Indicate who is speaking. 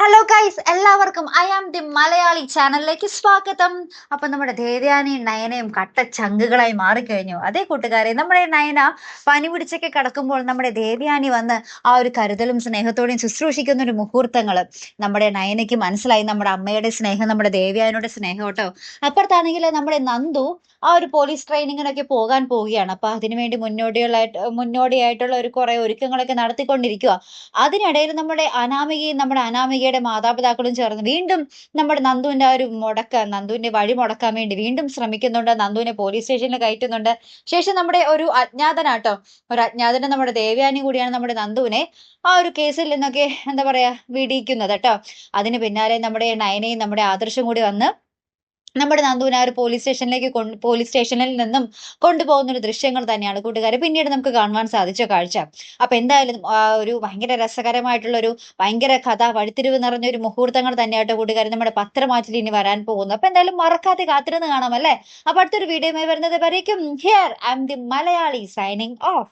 Speaker 1: Hello guys, എല്ലാവർക്കും I am the Malayali ചാനലിലേക്ക് സ്വാഗതം. അപ്പൊ നമ്മുടെ ദേവയാനിയും നയനയും കട്ട ചങ്കുകളായി മാറിക്കഴിഞ്ഞു. അതേ കൂട്ടുകാരെ, നമ്മുടെ നയന പനി പിടിച്ചൊക്കെ കിടക്കുമ്പോൾ നമ്മുടെ ദേവയാനി വന്ന് ആ ഒരു കരുതലും സ്നേഹത്തോടെയും ശുശ്രൂഷിക്കുന്ന ഒരു മുഹൂർത്തങ്ങള് നമ്മുടെ നയനയ്ക്ക് മനസ്സിലായി. നമ്മുടെ അമ്മയുടെ സ്നേഹം, നമ്മുടെ ദേവയാനിയുടെ സ്നേഹം കേട്ടോ. അപ്പുറത്താണെങ്കിൽ നമ്മുടെ നന്ദു ആ ഒരു പോലീസ് ട്രെയിനിങ്ങിനൊക്കെ പോകാൻ പോവുകയാണ്. അപ്പൊ അതിനുവേണ്ടി മുന്നോടിയായിട്ടുള്ള ഒരു കുറെ ഒരുക്കങ്ങളൊക്കെ നടത്തിക്കൊണ്ടിരിക്കുക. അതിനിടയിൽ നമ്മുടെ അനാമികയുടെ മാതാപിതാക്കളും ചേർന്ന് വീണ്ടും നമ്മുടെ നന്ദുവിന്റെ ആ ഒരു നന്ദുവിന്റെ വഴി മുടക്കാൻ വേണ്ടി വീണ്ടും ശ്രമിക്കുന്നുണ്ട്. നന്ദുവിനെ പോലീസ് സ്റ്റേഷനിൽ കയറ്റുന്നുണ്ട്. ശേഷം നമ്മുടെ ഒരു അജ്ഞാതനാട്ടോ, ഒരു അജ്ഞാതന് നമ്മുടെ ദേവയാനി കൂടിയാണ് നമ്മുടെ നന്ദുവിനെ ആ ഒരു കേസിൽ നിന്നൊക്കെ എന്താ പറയാ വിടിയിക്കുന്നത് കേട്ടോ. അതിന് പിന്നാലെ നമ്മുടെ നയനയും നമ്മുടെ ആദർശം കൂടി വന്ന് നമ്മുടെ നന്ദുവിനെ ആ ഒരു പോലീസ് സ്റ്റേഷനിൽ നിന്നും കൊണ്ടുപോകുന്ന ഒരു ദൃശ്യങ്ങൾ തന്നെയാണ് കൂട്ടുകാരെ പിന്നീട് നമുക്ക് കാണുവാൻ സാധിച്ച കാഴ്ച. അപ്പൊ എന്തായാലും ഒരു ഭയങ്കര രസകരമായിട്ടുള്ള ഒരു ഭയങ്കര കഥ വഴിത്തിരിവ് നിറഞ്ഞ ഒരു മുഹൂർത്തങ്ങൾ തന്നെയായിട്ട് കൂട്ടുകാരെ നമ്മുടെ പത്രമാറ്റിൽ ഇനി വരാൻ പോകുന്നു. അപ്പൊ എന്തായാലും മറക്കാതെ കാത്തിരുന്ന് കാണാം അല്ലേ. അപ്പൊ അടുത്തൊരു വീഡിയോയുമായി വരുന്നത് വരേക്കും here I am the Malayali signing of.